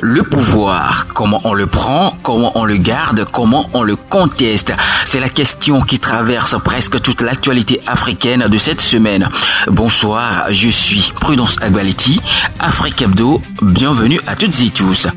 Le pouvoir, comment on le prend, comment on le garde, comment on le conteste. C'est la question qui traverse presque toute l'actualité africaine de cette semaine. Bonsoir, je suis Prudence Agbaliti, Afrique Hebdo, bienvenue à toutes et tous.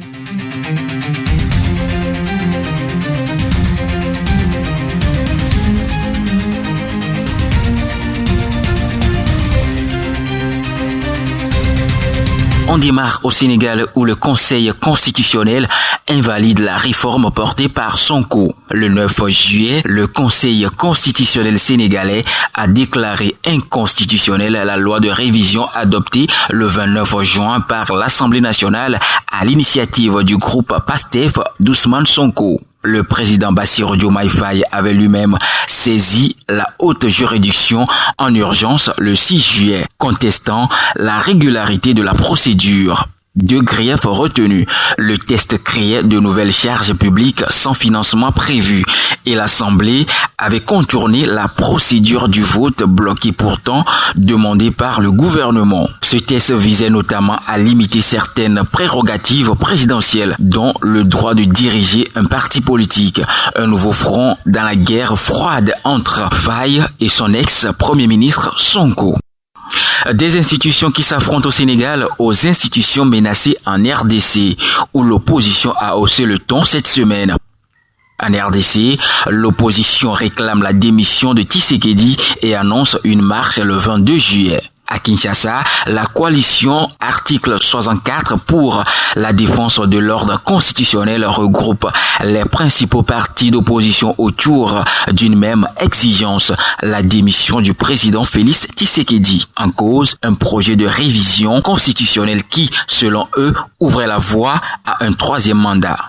On démarre au Sénégal où le Conseil constitutionnel invalide la réforme portée par Sonko. Le 9 juillet, le Conseil constitutionnel sénégalais a déclaré inconstitutionnelle la loi de révision adoptée le 29 juin par l'Assemblée nationale à l'initiative du groupe PASTEF d'Ousmane Sonko. Le président Bassirou Diomaye Faye avait lui-même saisi la haute juridiction en urgence le 6 juillet, contestant la régularité de la procédure. Deux griefs retenus. Le test créait de nouvelles charges publiques sans financement prévu et l'Assemblée avait contourné la procédure du vote bloqué pourtant demandée par le gouvernement. Ce test visait notamment à limiter certaines prérogatives présidentielles, dont le droit de diriger un parti politique. Un nouveau front dans la guerre froide entre Faye et son ex-premier ministre Sonko. Des institutions qui s'affrontent au Sénégal aux institutions menacées en RDC, où l'opposition a haussé le ton cette semaine. En RDC, l'opposition réclame la démission de Tshisekedi et annonce une marche le 22 juillet. À Kinshasa, la coalition Article 64 pour la défense de l'ordre constitutionnel regroupe les principaux partis d'opposition autour d'une même exigence, la démission du président Félix Tshisekedi. En cause, un projet de révision constitutionnelle qui, selon eux, ouvrait la voie à un troisième mandat.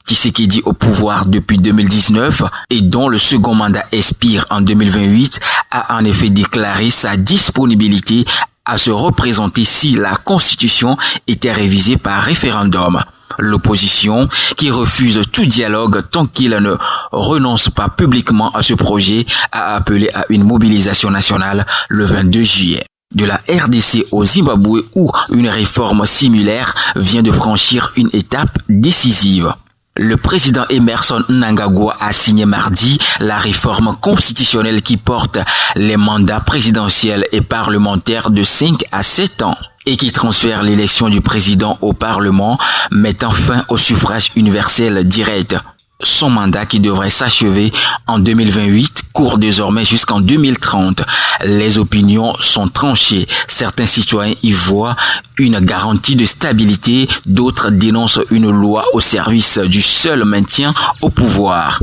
Tshisekedi au pouvoir depuis 2019 et dont le second mandat expire en 2028 a en effet déclaré sa disponibilité à se représenter si la Constitution était révisée par référendum. L'opposition, qui refuse tout dialogue tant qu'il ne renonce pas publiquement à ce projet, a appelé à une mobilisation nationale le 22 juillet. De la RDC au Zimbabwe où une réforme similaire vient de franchir une étape décisive. Le président Emmerson Mnangagwa a signé mardi la réforme constitutionnelle qui porte les mandats présidentiels et parlementaires de 5 à 7 ans et qui transfère l'élection du président au Parlement, mettant fin au suffrage universel direct. Son mandat qui devrait s'achever en 2028 court désormais jusqu'en 2030. Les opinions sont tranchées. Certains citoyens y voient une garantie de stabilité, d'autres dénoncent une loi au service du seul maintien au pouvoir.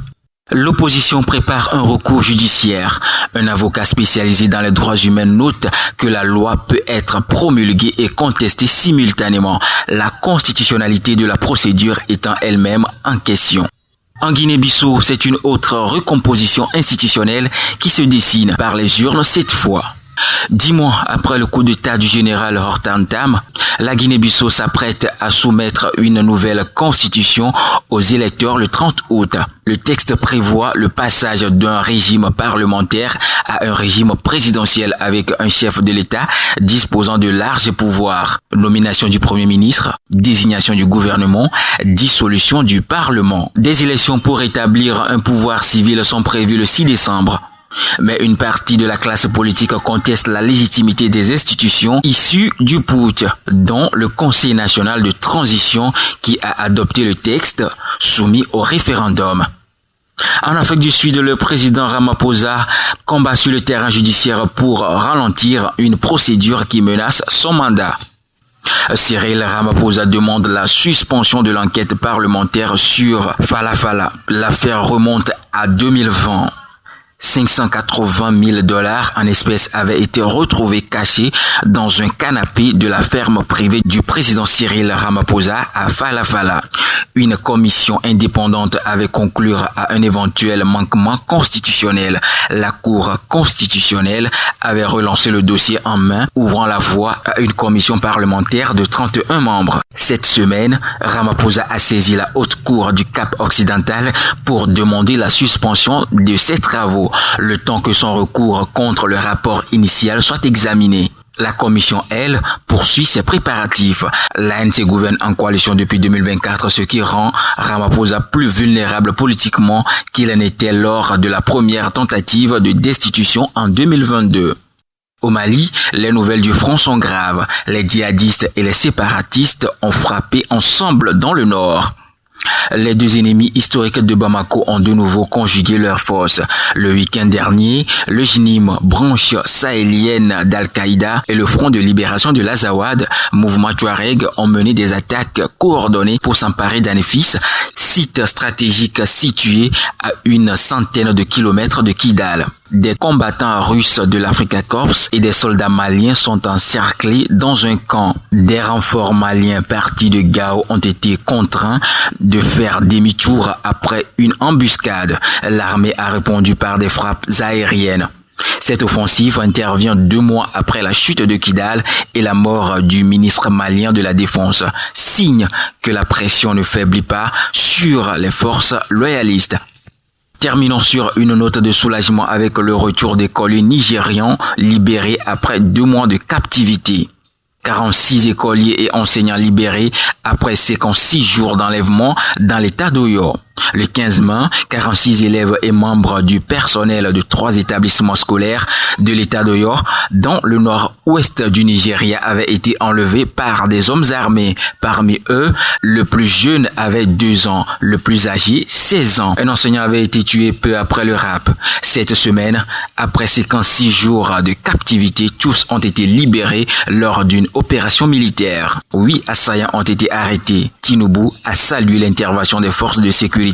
L'opposition prépare un recours judiciaire. Un avocat spécialisé dans les droits humains note que la loi peut être promulguée et contestée simultanément, la constitutionnalité de la procédure étant elle-même en question. En Guinée-Bissau, c'est une autre recomposition institutionnelle qui se dessine par les urnes cette fois. 10 mois après le coup d'État du général Hortan Tam, la Guinée-Bissau s'apprête à soumettre une nouvelle constitution aux électeurs le 30 août. Le texte prévoit le passage d'un régime parlementaire à un régime présidentiel avec un chef de l'État disposant de larges pouvoirs. Nomination du Premier ministre, désignation du gouvernement, dissolution du Parlement. Des élections pour établir un pouvoir civil sont prévues le 6 décembre. Mais une partie de la classe politique conteste la légitimité des institutions issues du putsch, dont le Conseil national de transition qui a adopté le texte soumis au référendum. En Afrique du Sud, le président Ramaphosa combat sur le terrain judiciaire pour ralentir une procédure qui menace son mandat. Cyril Ramaphosa demande la suspension de l'enquête parlementaire sur Fala Fala. L'affaire remonte à 2020. 580 000 $ en espèces avaient été retrouvés cachés dans un canapé de la ferme privée du président Cyril Ramaphosa à Fala Fala. Une commission indépendante avait conclu à un éventuel manquement constitutionnel. La Cour constitutionnelle avait relancé le dossier en main, ouvrant la voie à une commission parlementaire de 31 membres. Cette semaine, Ramaphosa a saisi la Haute Cour du Cap-Occidental pour demander la suspension de ses travaux, le temps que son recours contre le rapport initial soit examiné. La commission, elle, poursuit ses préparatifs. L'ANC gouverne en coalition depuis 2024, ce qui rend Ramaphosa plus vulnérable politiquement qu'il n'était lors de la première tentative de destitution en 2022. Au Mali, les nouvelles du front sont graves. Les djihadistes et les séparatistes ont frappé ensemble dans le nord. Les deux ennemis historiques de Bamako ont de nouveau conjugué leurs forces. Le week-end dernier, le JNIM, branche sahélienne d'Al-Qaïda, et le Front de libération de l'Azawad, mouvement Touareg, ont mené des attaques coordonnées pour s'emparer d'Anefis, site stratégique situé à une centaine de kilomètres de Kidal. Des combattants russes de l'Africa Corps et des soldats maliens sont encerclés dans un camp. Des renforts maliens partis de Gao ont été contraints de faire demi-tour après une embuscade. L'armée a répondu par des frappes aériennes. Cette offensive intervient 2 mois après la chute de Kidal et la mort du ministre malien de la Défense, signe que la pression ne faiblit pas sur les forces loyalistes. Terminons sur une note de soulagement avec le retour des écoliers nigérians libérés après 2 mois de captivité. 46 écoliers et enseignants libérés après 56 jours d'enlèvement dans l'état d'Oyo. Le 15 mai, 46 élèves et membres du personnel de 3 établissements scolaires de l'état d'Oyo, dans le nord-ouest du Nigeria, avaient été enlevés par des hommes armés. Parmi eux, le plus jeune avait 2 ans, le plus âgé 16 ans. Un enseignant avait été tué peu après le rap. Cette semaine, après 56 jours de captivité, tous ont été libérés lors d'une opération militaire. 8 assaillants ont été arrêtés. Tinubu a salué l'intervention des forces de sécurité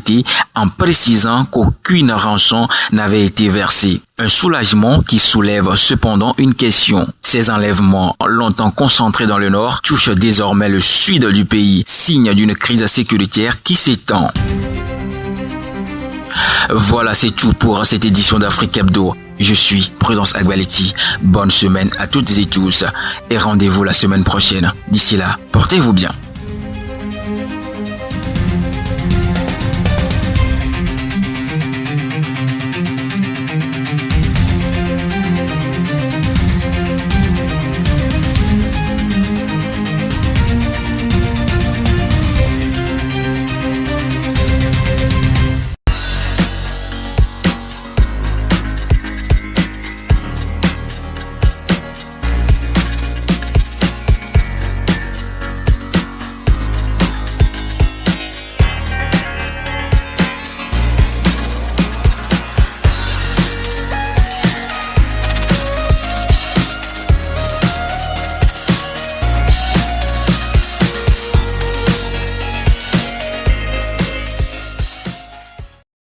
en précisant qu'aucune rançon n'avait été versée. Un soulagement qui soulève cependant une question. Ces enlèvements, longtemps concentrés dans le nord, touchent désormais le sud du pays, signe d'une crise sécuritaire qui s'étend. Voilà, c'est tout pour cette édition d'Afrique Hebdo. Je suis Prudence Agbaleti. Bonne semaine à toutes et tous et rendez-vous la semaine prochaine. D'ici là, portez-vous bien.